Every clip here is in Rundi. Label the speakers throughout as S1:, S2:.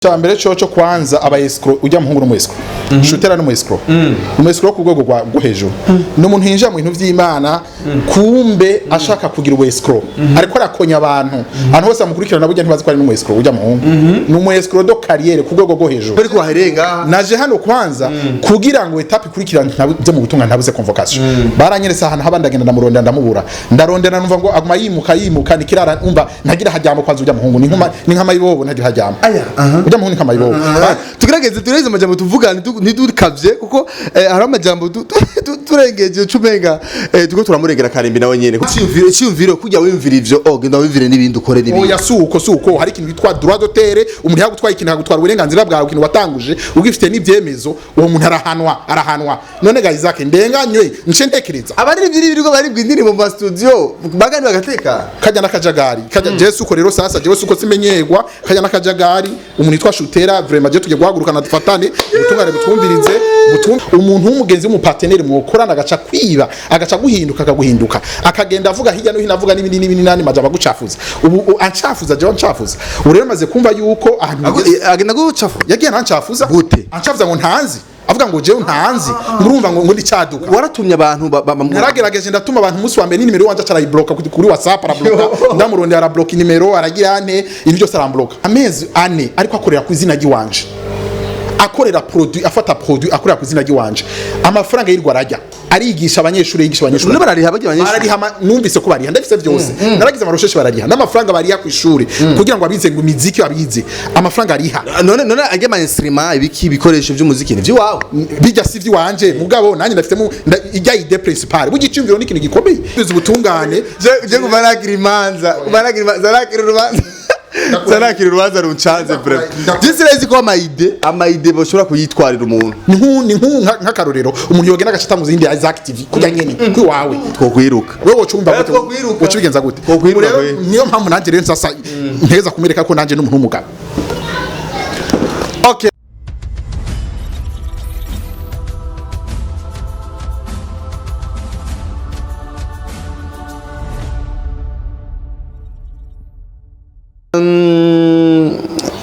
S1: Cyambere cyo kwanza aba escro ujya muhungu no escro shutera no escro no escro ku rwego rwo hejuru no muntu hinja mu bintu vy'Imana kumbe ashaka kugira ubu escro ariko arakonya abantu hose amukurikirana burya ntibazi ko ari no escro ujya muhungu no escro do carrière ku rwego rwo hejuru
S2: ariko waherenga
S1: naje hano kwanza kugira ngo etape ikurikirana byo mu gutunga ntabuze convocation baranyeresa ahantu habandagenda ndamuronda ndamubura ndarondera numva ngo aguma yimuka nikirara umva ntagira hajyamo kwanza ujya muhungu ni nkama yibobo ntagira hajyamo ujya muhungu nkama yibobo
S2: tugerageze amajambo tuvugana ntidukavye kuko hari amajambo turengeje cumenga tuko turamurengera karimbi nawe nyene cyumviro kujya wimvira ivyo genda wimvire nibindi ukore nibindi
S1: oya suko hari ikintu bitwa droit d'auteur umuntu yagutwaye ikintu yagutwara uburenganzira bwawe ikintu watanguje ugifite n'ibyemezo uwo muntu arahanwa none ga Isaaac ndenganywe nce ntekereza
S2: abaririmbyi birirwa baribwa indirimbo mu studio bagani bagateka
S1: kajya nakajagari kajya Jesu ko rero sasa jewe suko simenyegwa kajya nakajagari umuntu yitwa shutera vraiment je tujye guhagurukana dufatane ubutungane butwumvirize umuntu w'umugenzi w'umupartenaire mukorana agaca kwiba agaca guhinduka akagenda avuga hirya no hino avuga n'ibindi nani majaba gucafuza ubu ancafuza je ancafuza urero maze kumva yuko
S2: agenda gucafuza
S1: yagiye nancafuza
S2: gute
S1: ancafuza ngo ntanzi avuga ngo jewe ntanzi murumva ngo ndi cyaduka
S2: waratumye abantu
S1: naragerageje ndatuma abantu umunsi wa mbere nimero wanje acara ibloka kuri WhatsApp arabloka ndamurondera arabloka nimero aragira ante ibi byose arambloka amezi ane ariko akorera ku izina ry'iwanje akorera produit afata produit akorera ku izina ry'iwanje amafaranga y'irwa arajya arigisha abanyeshuri
S2: barariha
S1: numvise ko bariha ndafise byose naragize amarosheshi barariha n'amafaranga bariha ku ishuri kugira ngo abize ngo imiziki abize amafaranga ariha
S2: none ajya ama instrument ibiki bikoresho by'umuziki ni by'iwawe
S1: bijya si vy'iwanje mugabo nanjye ndafitemo ijya ide principal bugicumviro n'ikintu gikomeye bize ubutungane
S2: je kubaragira imanza urubanza Zanakira urubanza rucanze bref. Gisirezi ko amaide boshobora kuyitwarira umuntu.
S1: Ni nk'akarorero umuntu yogena agacita mu zindi Isaaac TV kujya nyene kwi wawe
S2: twokwiruka.
S1: Wewe wocumva gute? Wocubigenza gute? Rero niyo mpamvu nanje rero sasa nteza kumereka ko nanje n'umuntu w'umugabo. Okay.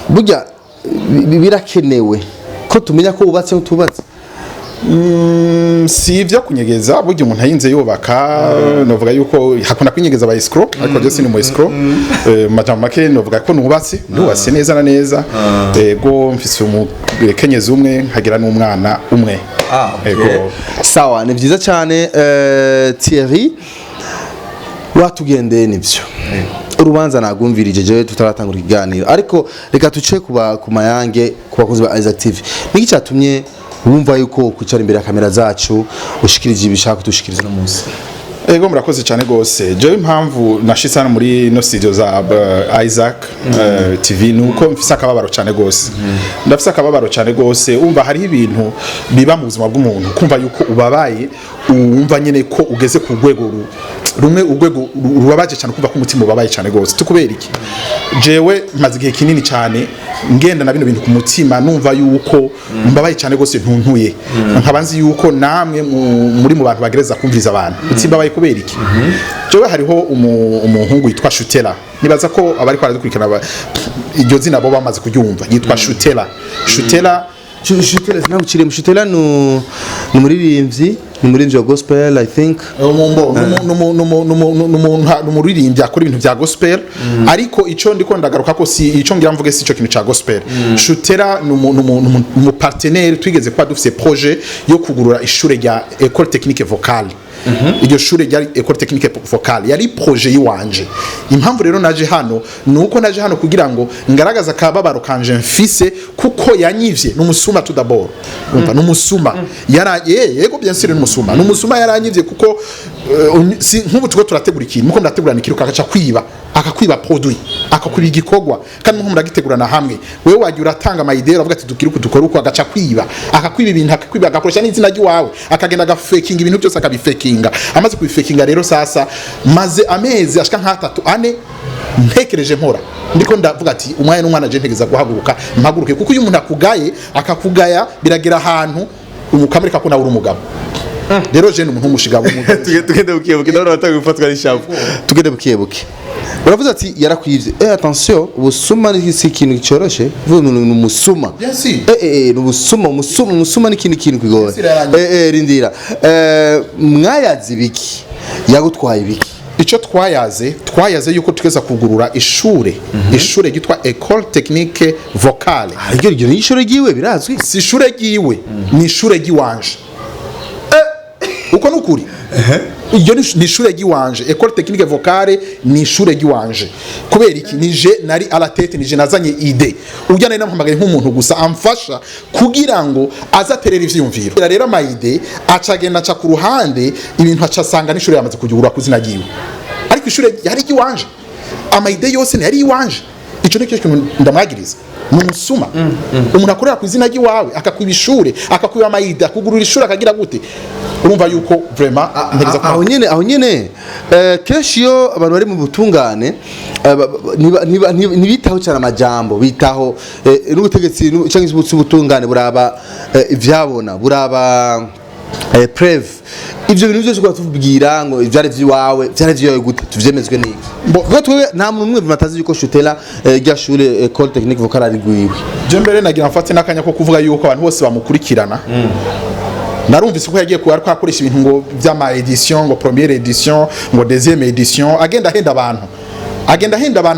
S2: Burya birakenewe ko tumenya ko ubatse utubatse
S1: si ivyo kunyegeza burya umuntu ayinze yubaka novuga yuko hakunda kwinyegeza aba escro ariko je sini mu escro majambo make novuga ko nubatse neza na neza ego mfise umukenyezi umwe hagira n'umwana umwe
S2: ego sawa ni vyiza cyane Thierry watugendeye nivyo urubanza nagumvirije je tutaratangura ikiganiro ariko reka tuce ku mayange ku bakozi ba Isaaac TV niki cyatumye wumva yuko kwicara imbere ya kamera zacu ushikirije ibishaka tushikiriza no munsi
S1: ego murakoze cyane gose je impamvu nashitsana muri no studio za Isaaac TV nuko mfise akababaro cyane gose ndafise akababaro cyane gose umva hari ibintu biba mu buzima bw'umuntu kumva yuko ubabaye umva nyene ko ugeze ku rwego rumwe urwego rubabaje cyane kumva ko umutima ubabaye cyane gose tukubera iki jewe maze igihe kinini cyane ngenda na bino bintu ku mutima numva yuko mbabaye cyane gose ntuntuye nkabanzi yuko namwe muri mu bantu bagereza kumviriza abantu utsimbabaye kubera iki jewe hariho umuhungu yitwa Shutera nibaza ko abari kwaradukurikirana iryo zina bo bamaze kuryumva yitwa Shutera
S2: Shutera no muririmbyi ni muririmbyi wa gospel I think
S1: numuririmbyi akora ibintu bya gospel ariko ico ndiko ndagaruka ko si ico ngira mvuge si ico kintu ca gospel Shutera mu partenaire twigeze kwa dufise projet yo kugurura ishure rya école technique vocale iryo shure rya école technique vocale yari projet yiwanje impamvu rero naje hano nuko naje hano kugira ngo ngaragaza kababaro kanje mfise kuko yanyivye n'umusuma tout d'abord umva n'umusuma yego bien sûr n'umusuma yaranyivye kuko nk'ubu tuko turategura ikintu muko ndategurana ikiruka akaca akakwiba produit akakwiba igikogwa kandi nko muragitegurana hamwe wewe wagiye uratanga ama idea uravuga ati dukiruka dukora uko agaca akakwiba ibintu agakoresha n'izina ry'iwawe akagenda agafaking ibintu byose akabifakinga amaze kubifakinga rero sasa maze amezi ashika nk'atatu ane ntekereje nkora ndiko ndavuga ati umwana n'umwana je ntegeza guhaguruka mpaguruke kuko uyu muntu akakugaya biragera ahantu umukamereka ko nawe uri umugabo rero je n'umuntu umushiga
S2: tugende bukiyebuke ndabona batanga gufatwa n'ishavu tugende bukiyebuke uravuze ati yarakwivye attention ubusuma ni ikintu cyoroshe vuga ni umusuma ni umusuma ni kintu kigoye rindira mwayazi biki yagutwaye biki
S1: icyo twayaze yuko tugeza kugurura ishure gitwa École Technique Vocale
S2: iryo ni ishure giwe birazwi
S1: si ishure giwe ni ishure giwanje uko nukuri iyo ni ishure giwanje École Technique Vocale ni ishure giwanje kubera iki nije nari à la tête nije nazanye idée ujya nari namuhamagaye nk'umuntu gusa amfasha kugira ngo azaterera ivyumviro rero ama idée acagenda aca ku ruhande ibintu acasanga n'ishure yamaze kugura kuzina giwe ariko ishure yari giwanje ama idée yose yari iwanje ico nicyo kintu ndamwagiriza numusuma umuntu akorera ku izina giwawe akakwiba ishure akakwiba ama idée akugurura ishure akagira gute urumva yuko vraiment
S2: aho nyene kenshi yo abantu bari mu butungane ntibitaho cyane amajambo bitaho n'ubutegetsi cyangwa ubutungane buraba ivyabona buraba preve ivyo bintu byose twatubwira ngo ivyari vyiwawe byari vyiwawe gute tuvyemezwe niki bo twe nta muntu umwe bimatazi yuko shutela rya shure École Technique Vocale ari gwiwe
S1: je mbere nagira mfate nakanya ko kuvuga yuko abantu bose bamukurikirana narumvise ko yagiye kuba akoresha ibintu ngo by'ama edition ngo première edition ngo deuxième edition agenda henda abantu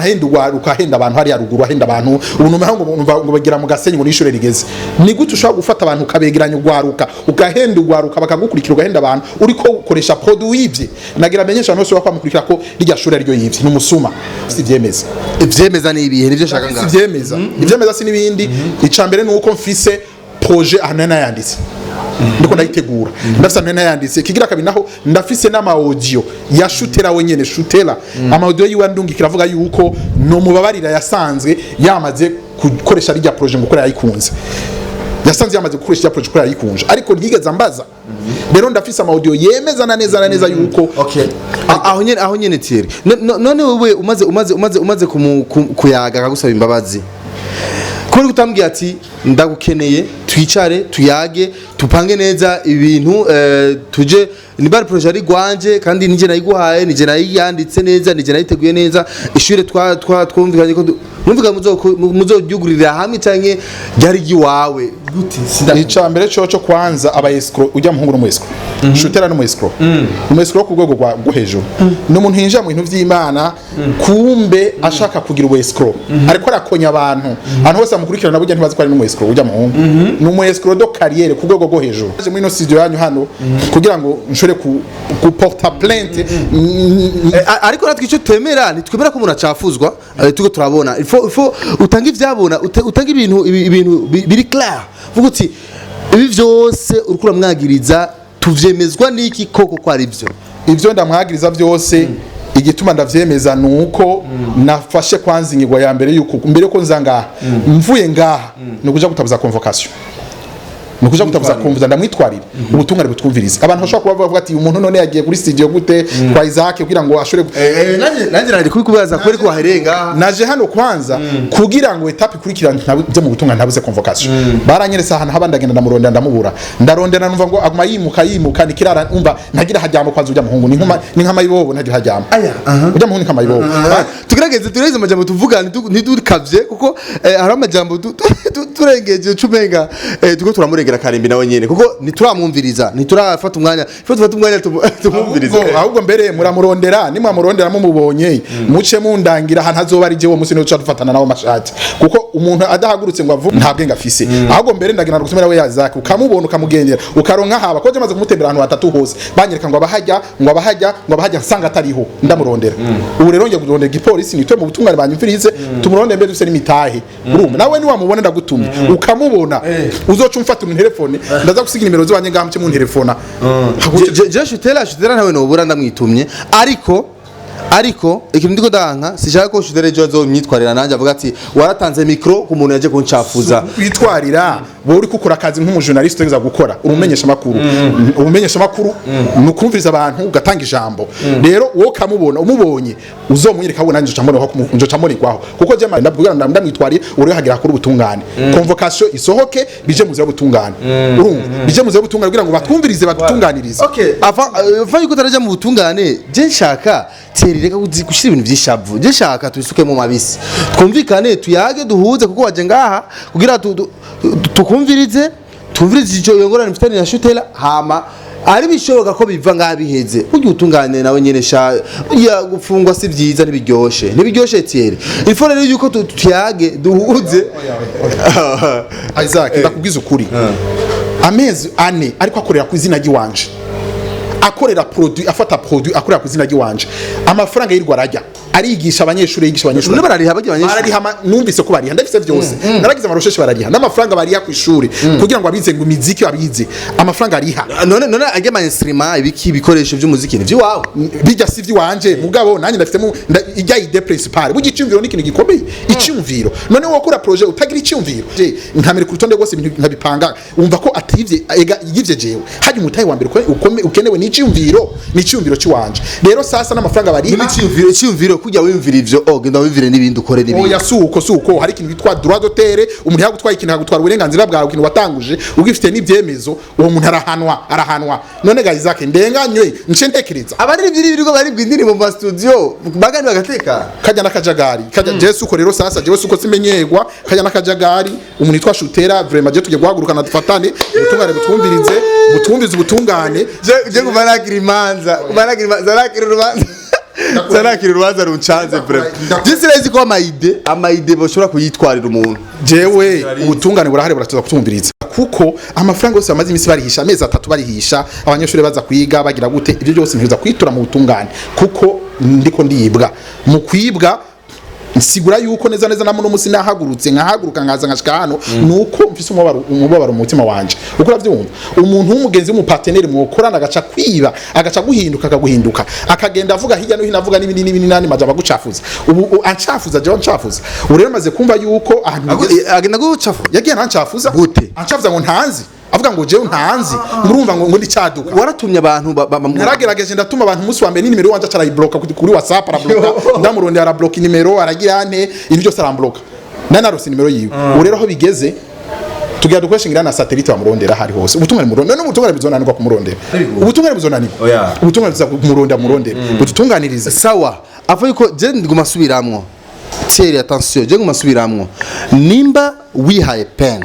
S1: henda ugwaruka henda abantu hari aruguru henda abantu ubu numva ngo bagira mu gasenyi ngo nishure rigeze ni gute ushaka gufata abantu kabegeranya ugwaruka ugahenda ugwaruka bakagukurikira ugahenda abantu uriko ukoresha produit yivye nagira menyesha no so bamukurikira ko rijya shure ryo yivye numusuma si vyemeza
S2: ivyemeza ni ibihe nivyo shaka ngaho
S1: ivyemeza si nibindi icambere nuko mfise projet anana yanditse ndiko ndayitegura ndafisa nene yanditse kigira kabiri naho ndafise n'ama audio ya shutera wenyene shutera ama audio yiwe ndungi kiravuga yuko no mubabarira yasanzwe yamaze gukoresha rijya projet ngo kora yayikunze yasanze yamaze gukoresha rijya projet kora yayikunje ariko ntigeze ambaza rero ndafise ama audio yemeza na neza yuko
S2: okay aho nyene Thierry none wewe umaze kuyaga akagusaba imbabazi kuri gutambwiye ati ndagukeneye twicare tuyage tupange neza ibintu tuje ni bar projet ari gwanje kandi nije nayiguhaye nije nayiyanditse neza nije nayiteguye neza ishure twumvikanye ko numvika muzogyugurira hamwe canke ryari giwawe
S1: gute icambere cyo kwanza aba escro ujya muhungu no mu escro shutera no mu escro mu escro ku rwego rwo hejuru n'umuntu hinja mu bintu vy'Imana kumbe ashaka kugira ubu escro ariko arakonya abantu hose amukurikirana burya ntibazi ko ari no mu escro ujya muhungu no mu escro do carrière ku rwego rwo hejuru aje muri no studio yanyu hano kugira ngo nshore ku porta plainte
S2: ariko natwe icyo temera nitwemera ko umuntu acafuzwa tuko turabona ifo utanga ivyabona utanga ibintu biri clair vuga uti ibi vyose urukura mwagiriza tuvyemezwa niki koko ko ari
S1: ivyo ndamwagiriza vyose igituma ndavyemeza nuko nafashe kwanza ingirwa ya mbere yuko mbere ko nzanga mvuye ngaha no kuja gutabuza convocation nukuja gutabuza kumvuza ndamwitwarira ubutungane butwumviriza abantu bashobora kuba bavuga ati umuntu none yagiye kuri studio gute kwa Isaaac kugira ngo ashore
S2: nanje nari kubikubaza kweri ko waherenga
S1: naje hano kwanza kugira ngo etape kurikirana byo mu butungane ntabuze convocation baranyeresa ahantu habandagenda ndamurondera ndamubura ndarondera numva ngo aguma yimuka nikirara umva ntagira hajyamo kwanza ujya muhungu ni nkama yibobo ntagira hajyamo ujya muhungu nkama yibobo
S2: tugerageze amajambo tuvugana ntidukavye kuko hari amajambo turengeje cumenga tuko turamurengera Karimbi nawe nyene kuko nituramwumviriza niturafata umwanya tumwumviriza
S1: ahubwo mbere muramurondera nimwamurondera mumubonye muce mundangira ahantu azoba ari jewe musi no dufatana nawo mashati kuko umuntu adahagurutse ngo avuga nta bwenga afise ahubwo mbere ndagira gusomera we Isaaac ukamubona ukamugendera ukaronka haba ko jamaze kumutembera ahantu hatatu hose banyereka ngo abahajya nsanga atariho ndamurondera ubu rero ngiye kurondera igipolisi nitwe mu butungane banyumvirize tumurondera mbere dufise n'imitahe urumva nawe ni wamubona ndagutumye ukamubona uzoca umfata mu telefone ndaza gusiga nimero z'abanye ngaho mu telefona
S2: je shutera nawe no bura ndamwitumye ariko ikintu ndiko danka sishaka ko shutera ejo azomyitwarira nanje avuga ati waratanze micro ku muntu yaje kuncafuza
S1: kwitwarira wowe uri gukora akazi nk'umujournaliste utegeza gukora urumenyesha makuru urumenyesha makuru nukumviriza abantu ugatanga ijambo rero wowe kamubona umubonye uzomunyereka abona nje cambonerwaho kuko je ndabwira ndamwitwari uri hagira kuri ubutungane convocation isohoke bije mu butungane urumva bije mu butungane kugira ngo batwumvirize badutunganirize
S2: okay ava yuko taraja mu butungane je nshaka terireka gushira ibintu vy'ishavu je nshaka twisuke mu mabisi twumvikane tuyage duhuze kuko waje ngaha kugira tukumvirize tumvirize ico yongorana mfitani na shutela hama ari bishoboka ko biva ngabiheze buryo utungane nawe nyene sha ya gufungwa si byiza ntibiryoshe tiere ifo rero yuko tuyage duhuze
S1: Isaac ndakubwiza ukuri amezi ane ariko akorera ku izina ry'iwanje akorera produit afata produit akorera ku izina ry'iwanje amafaranga y'irwa rajya arigisha abanyeshuri
S2: none barariha
S1: numvise ko bariha ndafise byose naragize amarosheshi barariha n'amafaranga bariha ku ishuri kugira ngo abize ngo imiziki abize amafaranga ariha
S2: none ajye ma instrument ibiki bikoresho by'umuziki ni byiwawe
S1: bijya si by'iwanje mugabo nanjye ndafitemo ijya ide principal bugi cyumviro n'ikintu gikomeye icyumviro none wowe ukora projet utagira icyumviro nkamere ku rutonde rwose ibintu nkabipanga umva ko ativye yivye jewe haje umutayi wa mbere ukenewe n'icyumviro cy'iwanje rero sasa n'amafaranga bariha
S2: n'icyumviro kujya wimvira ivyo genda wimvire n'ibindi ukore n'ibindi
S1: oya suko hari ikintu bitwa droit d'auteur umuntu yagutwaye ikintu agutwara uburenganzira bwawe ikintu watanguje ugifite n'ibyemezo uwo muntu arahanwa none Isaac ndenganywe nce ntekereza
S2: abaririmbyi birirwa bari bwindirimbo mu studio bagani bagateka
S1: kajya nakajagari kajya Jesu ko rero sasa jewe suko simenyegwa kajya nakajagari umuntu yitwa shutera vraiment je tujye guhagurukana dufatane ubutungane butumvirize ubutungane
S2: je kubarakira imanza Zarakira urubanza rucanze vraiment. Gisirezi ko amaide boshobora kuyitwarira umuntu.
S1: Jewe ubutungane burahari buratuza kutumviriza kuko amafaranga yose bamaze imisi barihisha amezi 3 barihisha abanyeshuri baza kwiga bagira gute ibyo byose ntibiza kwitura mu butungane kuko ndiko ndiyibwa mu kwibwa nsigura yuko neza namwe no musi nahagurutse nkahaguruka nkaza nkashika hano nuko mfise umubabaro mu mutima wanje uko ravyumva umuntu w'umugenzi w'umupartenaire mwokorana agaca kwiba agaca guhinduka akagenda avuga hirya no hino avuga n'ibinini nani majaba gucafuza ubu ancafuza je ancafuza urero maze kumva yuko
S2: agenda gucafuza
S1: yagiye nancafuza
S2: gute
S1: ancafuza ngo ntanzi avuga ngo jewe ntanzi murumva ngo ndi cyaduka
S2: waratumye abantu
S1: naragerageje ndatuma abantu umunsi wa mbere ni nimero wanje acarayibloka kuri WhatsApp arabloka ndamuronde arabloka nimero aragira ane ibyo byose arambloka nanarose nimero yiwe urero aho bigeze tugiye dukweshingira na satellite bamurondera hari hose ubutungane muronde no ubutungane bizonanirwa kumurondera ubutungane bizonanirwa ubutungane biza kumurondera bututunganirize
S2: sawa avuga yuko je ndiguma subiramwo tiere attention je nguma subiramwo nimba wihaye pen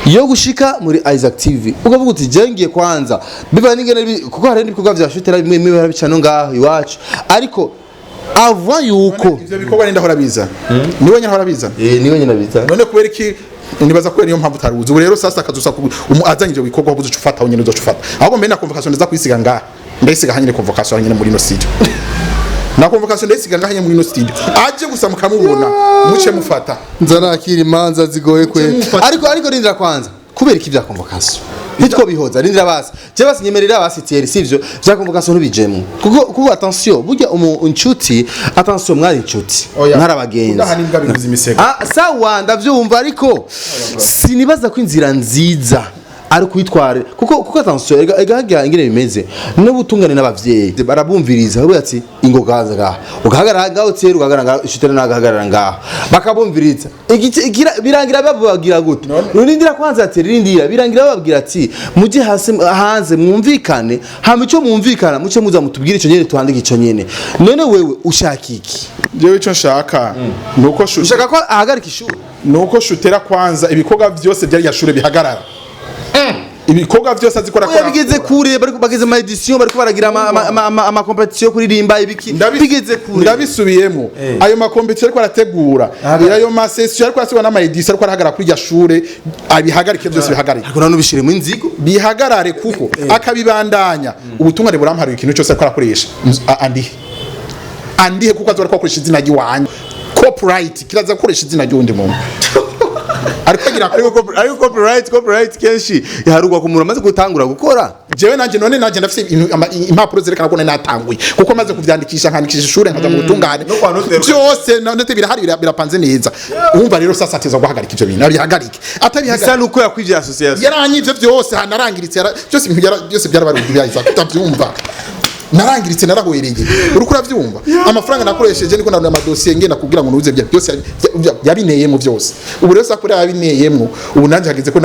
S2: yo gushika muri Isaac TV ukavuga uti jengiye kwanza biva n'ingene kuko hari n'ibikorwa vya shutera bimwe barabicano ngaho iwacu ariko avant yuko
S1: ivyo bikorwa ninda hora biza niwe nyine hora biza
S2: niwe nyine biza
S1: none kubera iki nibaza ko niyo mpamvu taruzi ubu rero sasa akazusa azanye ivyo bikorwa ubuze ufata nyine uzocufata ahubwo mbe na convocation ndaza kwisiga ngaha ndayisiga hanyine convocation nyine muri no studio na convocation ndayisiga ngaha nyine muri no studio aje gusa mukamubona muce mufata
S2: nzarakira imanza zigoye kwe ariko rindira kwanza kubera iki bya convocation nitwo bihoza rindira basi je basi nyemerera basi tieri sivyo bya convocation ntibijemo kuko attention burya inshuti attention mwari inshuti ntarabagenzi sawa ndavyumva ariko sinibaza ko inzira nziza ari kwitware kuko attention egahagira ingene bimeze no butungane n'abavyeyi barabumviriza bari ati ingogaza ngaho ugahagarara ngaho tsero ugahagarara ishitera nagahagarara ngaho bakabumviriza birangira babagira gute nurindira kwanza ati rindira birangira bababwira ati muje hanze mwumvikane hamico mwumvikana muce muza mutubwire ico nyene twandike ico nyene none wewe ushaka iki
S1: jewe ico nshaka nuko
S2: ushaka ko ahagarika ishuri
S1: nuko shutera kwanza ibikorwa byose byari yashure bihagarara ibikorwa byose azikora
S2: kwa bigeze kure bageze ma edition bariko baragira ama competition kuririmba ibiki bigeze kure
S1: ndabisubiyemo ayo ma competition ariko arategura ayo ma session ariko asiba na ma edition ariko arahagara kuri ya shure abihagarike byose bihagarike
S2: ariko nano bishire mu inzigo
S1: bihagarare kuko akabibandanya ubutungane burampara ikintu cyose ariko arakoresha andihe kuko azora kwakoresha izina ry'wanyu copyright kiraza gukoresha izina ry'undi muntu
S2: ariko copyright kenshi yaharugwa ku muntu amaze gutangura gukora.
S1: Jewe nanje ndafise impapuro zerekana ko natanguye kuko maze kuvyandikisha nkandikisha ishure nkaza mu rutungane byose note birahari birapanze neza. Umva rero sasa ateza guhagarika ivyo bintu abihagarike atabihagarika
S2: isa nuko yakwije association
S1: yaranyivye byose hanarangiritse byose byose byarabarundi byayiza kutavyumva narangiritse narahoereye uruko uravyumva amafaranga nakoresheje niko narunda amadosiye ngenda kugira ngo nuze byose yabineyemo byose ubu rero sakuri yabineyemo ubu nanje hageze ko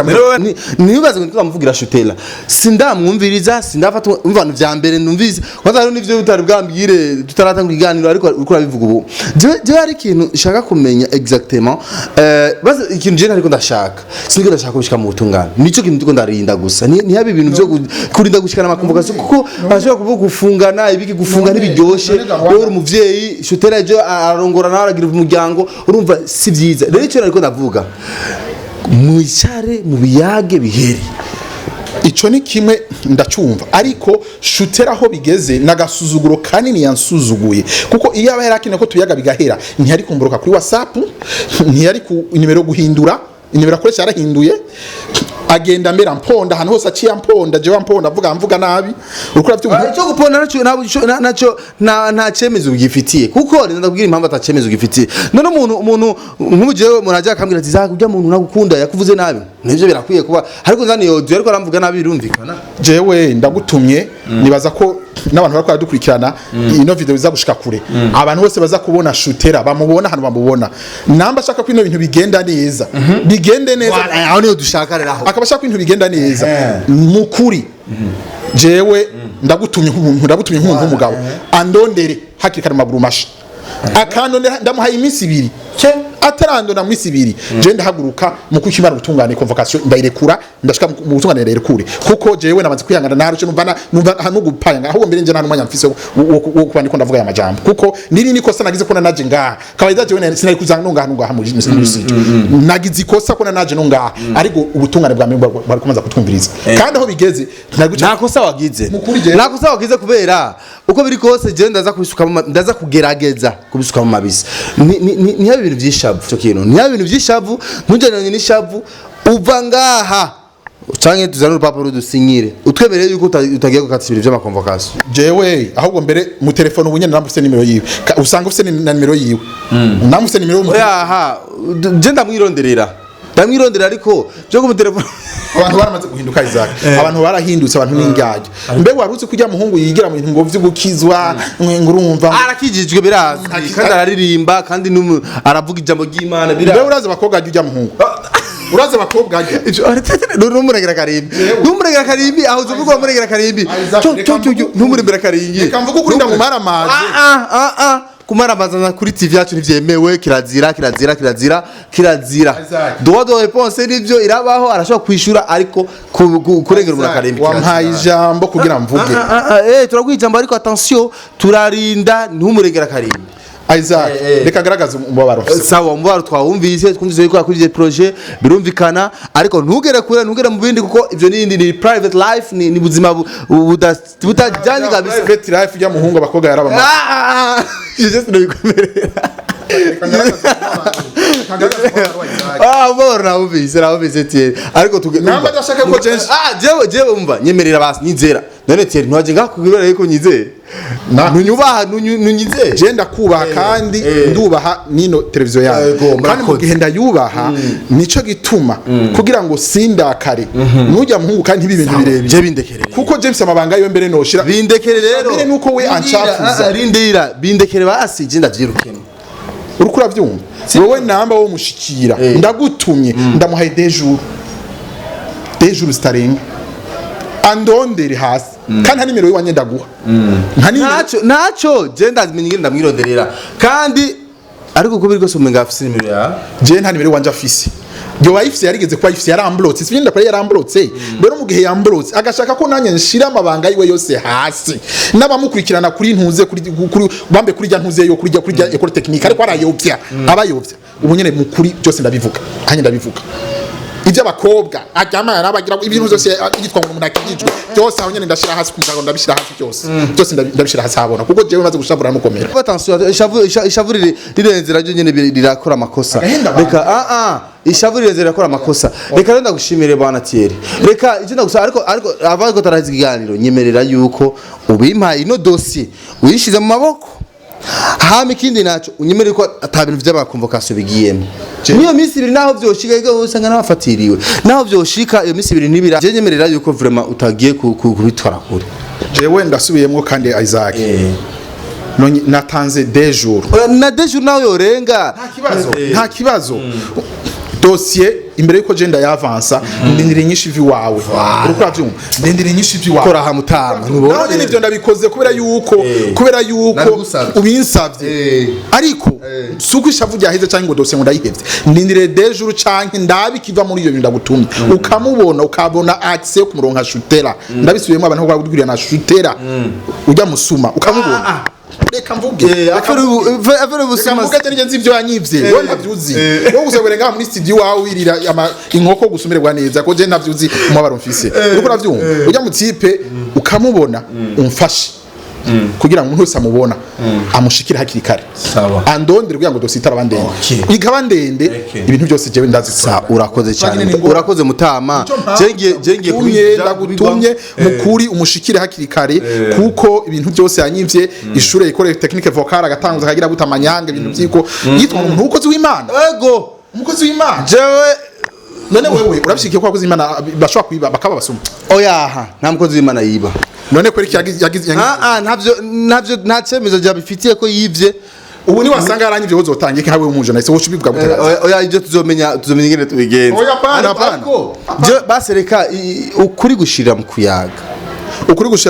S2: nibaze ngo twamuvugira shutela sindamwumviriza sindafata umvano vya mbere numvise kwanza rero nivyo bitari bwambire tutaratanga iganiro ariko uko urabivuga ubu je ari ikintu shaka kumenya exactement baze ikintu je ariko ndashaka siniko ndashaka kubishika mu butungane nico kintu ndiko ndarinda gusa ni habi ibintu byo kurinda gushikana amakonvocation kuko bashobora kuvuga gufungana ibiki gufunga ntibiryoshe rero umuvyeyi shutera ejo arongora nawe aragira umuryango urumva si vyiza rero icyo nariko ndavuga mwicare mu biyage biheri
S1: ico ni kimwe ndacumva ariko shutera aho bigeze nagasuzuguro kanini yansuzuguye kuko iyo aba yarakine ko tuyaga bigahera ntiyari kumboroka kuri WhatsApp ntiyari ku nimero guhindura inimero akoresha yarahinduye agenda mbera mponda hano hose aciye mponda je mponda mvuga nabi urukura by'umuntu
S2: cyo guponda naco nta cemezo ugifitiye kuko nenda kubwira impamvu atacemezo ugifitiye none umuntu nk'umujewe muraje akambwira ati za kujya umuntu nagukunda yakuvuze nabi nivyo birakwiye kuba ariko nzani yodio ariko aramvuga nabi birumvikana
S1: jewe ndagutumye nibaza ko n'abantu barako dukurikirana ino video biza gushika kure abantu bose baza kubona shutera bamubona hano bamubona namba shaka ko ino bintu bigenda neza bigende neza
S2: aho niyo dushaka rero
S1: akabashaka ko ibintu bigenda neza mukuri jewe ndagutumye nk'umuntu w'umugabo andondere hakiri kare maguru masha akandondera ndamuhaye iminsi 2 atarandona mu isi 2 je ndahaguruka mu kwikimara gutungana convocation ndayirekura ndashika mu gutungana irekure kuko jewe nabanze kwihangana naruce numva hano gupanga ahubwo mbere nje nta numanya mfise wo kuba ndiko ndavuga ya majambo kuko niri nikosa nagize ko naje ngaha kabayiza jewe sinari kuzanga ngaha mu jinsi nagize ikosa ko naje no ngaha ariko ubutungane bwa mwe bari kumaza kutwumviriza kandi aho bigeze
S2: nakosa wagize kubera uko biri kose je ndaza kugerageza kubisuka mu mabisi ni habi ibintu byishavu cyo kintu ni habi ibintu byishavu ntujananye n'ishavu uva ngaha canke tuzana urupapuro dusinyire utwemereye yuko utagiye gukatisibira ivyo makonvocation
S1: jewe ahubwo mbere mu telefone ubunyene namufise nimero yiwe usanga ufise na nimero yiwe namufise nimero
S2: yaha je ndamwironderera ariko byo ku telefone
S1: abantu baramaze guhinduka Isaac abantu barahindutse abantu n'ingaje mbe warutse kujya muhungu yigira mu bintu ngo vy'ugukizwa ngurumva
S2: arakijijwe birazwi kandi araririmba kandi aravuga ijambo ry'Imana
S1: mbe uraza bakobwa ajya muhungu uraza bakobwa ajya
S2: numuregera karimbi aho uvuga muregera karimbi numurembera karingi
S1: kamvuga kuri ndamumara amaje
S2: kumara bazana kuri TV yacu nivyemewe kirazira droit de réponse nivyo irabaho arashobora kwishura ariko kurengera umuntu akarimbi
S1: wampaye ijambo kugira mvuge
S2: turagwiye ijambo ariko attention turarinda ntumuregera karimbi
S1: Isaac reka garagaza umubabaro
S2: sawa umubabaro twawumvise twumvise yuko yakurije projet birumvikana ariko ntugere mu bindi kuko ivyo ni private life ni buzima butajanye kabisa
S1: private life ya muhungu abakobwa yaraba
S2: je sinabikomerera bora ubise tiye ariko
S1: namba ndashaka ko
S2: jewe umva nyemerera basi nyizera none tiye ntwaje ngakubwira yuko nyizera nunyizera
S1: je ndakubaha kandi ndubaha nino televiziyo yawe kandi mu gihe ndayubaha nico gituma kugira ngo sindakare nujya muhungu kandi ibintu birebire
S2: je bindekerere
S1: kuko James amabanga yo mbere noshira
S2: bindekere rero
S1: mbere nuko we ancafuza
S2: rindira bindekere basi je ndavyirukemo
S1: urukura vyumva wowe namba wo mushikira ndagutumye ndamuhaye des jours staring andondere hasi kandi nimero yiwanye ndaguha
S2: naco je ndazimenye ndamwironderera kandi ariko uko biri gose umenga afise nimero ya
S1: je nta nimero wanje afise yo wayifise yarigeze kwa ifise yaramblotse sibindi kwa yaramblotse mbere mu gihe yamblotse agashaka ko nanye nshira amabanga yiwe yose hasi nabamukurikirana kuri ntuze kuri bambe kuri jya ntuze yo kuri école technique ariko arayovya abayovya ubu nyene mukuri byose ndabivuga hanye ndabivuga iby'abakobwa aryamana n'abagira ibintu byose yitwa ngo umuntu akijijwe byose aho nyene ndashira hasi kumugabo ndabishira hasi byose ndabishira hasi habona kuko jewe maze gushavura n'ukomera
S2: attention ishavu rirenze ryo nyene rirakora amakosa reka ishavu rirenze rirakora amakosa reka renda gushimire bwana Thierry reka icyo ndagusa ariko avuga tarazi ikiganiro nyemerera yuko ubimpaye ino dossier uyishize mu maboko hama ikindi naco unyemerera ko atabintu vy'abakonvocation bigiyemo niyo minsi ibiri naho vyoshika ego usanga nabafatiriwe naho vyoshika iyo minsi ibiri nibira je nyemerera yuko vraiment utagiye kubitwara kure
S1: jewe ndasubiyemo kandi Isaac natanze 2 jours
S2: na 2 jours nawe yorenga
S1: nta kibazo dossier imbere yuko genda yavansa ndindire nyinshi vi wawe uruko avyumva ndindire nyinshi vi wawe
S2: kora hamutama
S1: none nivyo ndabikoze kubera yuko ubinsavye ariko suko ishavu ryaheze cyangwa ngo dossier ngo ndayihevye ndindire 2 jours canke ndabikiva muri iyo ndagutumye ukamubona ukabona access ku muronka shutera ndabisubiyemo abantu ko bagurira na shutera ujya musuma ukamubona reka mvuge
S2: afere busuma
S1: mvuge nje nzi ivyo yanyivye yo ntavyuzi yo guseberenga muri studio wawe wirira inkoko gusumirwa neza ko je ntavyuzi umubaro mfise uko navyumva ujya mu tipe ukamubona umfashe kugira ngo umuntu wese amubona amushikira hakiri kare andondere kugira ngo dossier itarabandende igaba ndende ibintu byose jewe ndazi
S2: urakoze cyane urakoze mutama jengiye
S1: ndagutumye mukuri umushikire hakiri kare kuko ibintu byose yanyimvye ishure ikore technique vocale agatanguza kagira butamanyanga ibintu byiko yitwa umuntu ukozi w'Imana
S2: ego
S1: umukozi w'Imana
S2: jewe
S1: none wewe urabishikiye ko akozi w'Imana bashobora kwiba bakaba basuma
S2: oyaha nta mukozi w'Imana yiba
S1: none kwereki yagize
S2: ntabyo nta cyemezo byabifitiye ko yivye
S1: ubu ni wasanga yaranyivye hozotangiye nkawe umuje nahise wocu bivuga gutagaza
S2: oya ibyo tuzomenya ingene tubigenza
S1: oya pana
S2: je basereka ukuri gushira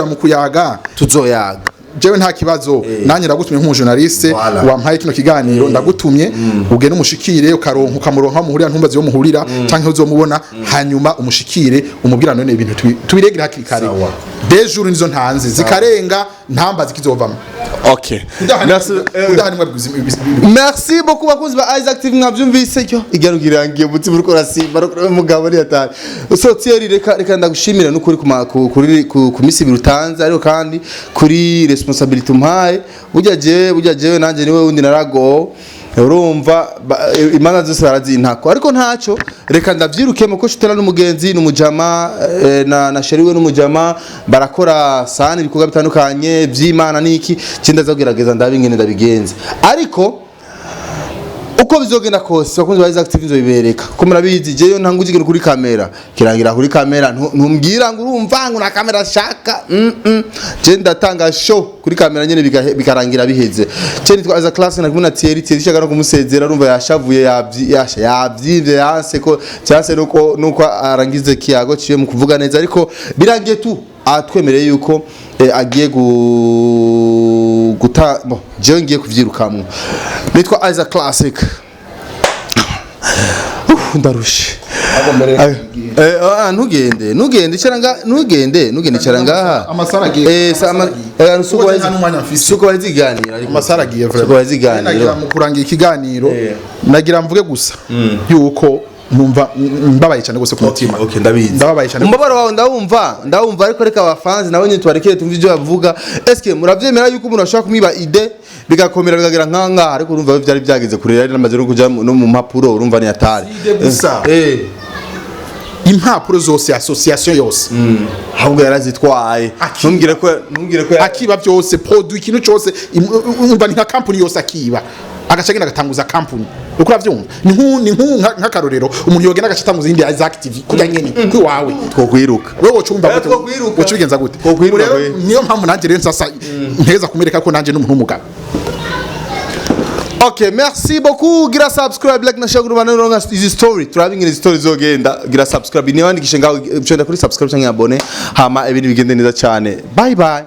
S2: mu kuyaga tuzoyaga
S1: jewe nta kibazo nanye ndagutumye nk'umujournaliste wampaye kino kiganiro ndagutumye ugene umushikire ukaronka ukamuronka muhurira ntumbazi yo muhurira canke uzomubona hanyuma umushikire umubwira none ibintu tubiregera hakiri kare 2 jours nizo ntanze zikarenga ntambazi kizovamo
S2: okay merci beaucoup bakunzi ba Isaac TV mwavyumvise cyo igarugirangiye muti muri korasimba mugabo ari atari so Thierry reka ndagushimira n'ukuri ku misi birutanze ariko kandi kuri responsabilité umpaye burya jewe nanje niwe wundi narago urumva imana zose barazintako ariko ntaco reka ndavyirukemo ko shutera n'umugenzi n'umujama na sheriwe n'umujama barakora sana ibikorwa bitandukanye vy'Imana niki cinda zagerageza ndabingene ndabigenze ariko uko bizogenda kose bakunze ba Isaac TV nzobibereka ko murabizi jeyo ntangujigeno kuri kamera kirangira kuri kamera ntumbwira ngo urumva ngo na kamera shaka je ndatanga show kuri kamera nyene bikarangira biheze je nitwa as a class na kumuna Thierry shaka no kumusezera urumva yashavuye yavyivye yanse ko cyase nuko arangize kiyago ciye mu kuvuga neza ariko birangiye tu atwemereye yuko agiye jewe ngiye kuvyirukamwe nitwa Isaac Classic ndarushe ntugende icaranga
S1: amasara agiye
S2: suko baziganira
S1: amasara agiye nagira mu kurangira ikiganiro nagira mvuge gusa yuko numva mbabaye cyane gose ku mutima
S2: okay ndababaye cyane umbabaro wawe ndawumva ariko reka abafanzi nabo nyine twarekeye tumva ivyo bavuga eske muravyemera yuko umuntu ashaka kumwiba ide bigakomera bigagera nkanga ariko urumva byari byageze kure ari namaze no kuja no mu mpapuro urumva ni atari
S1: gusa impapuro zose association yose
S2: ahubwo yarazitwaye ntumbwire ko
S1: akiba byose produit ikintu cyose umva ni nka company yose akiba agacagenda gatanguza company uko uravyumva ni nk'akarorero umuntu yogenda agacatanguza indi Isaac TV kujya nyene kwi wawe
S2: twokwiruka
S1: wewe wocumba gute wocubigenza gute rero niyo mpamvu nanje rero sasa nteza kumereka ko nanje n'umuntu w'umugabo.
S2: Okay, merci beaucoup. Gira subscribe, like na share kurubanira izi story. Turabingira izi story zogenda. Gira subscribe. Ni wandikishe ngaho cyenda kuri subscribe cyangwa abone. Hama ibindi bigende neza cyane. Bye bye.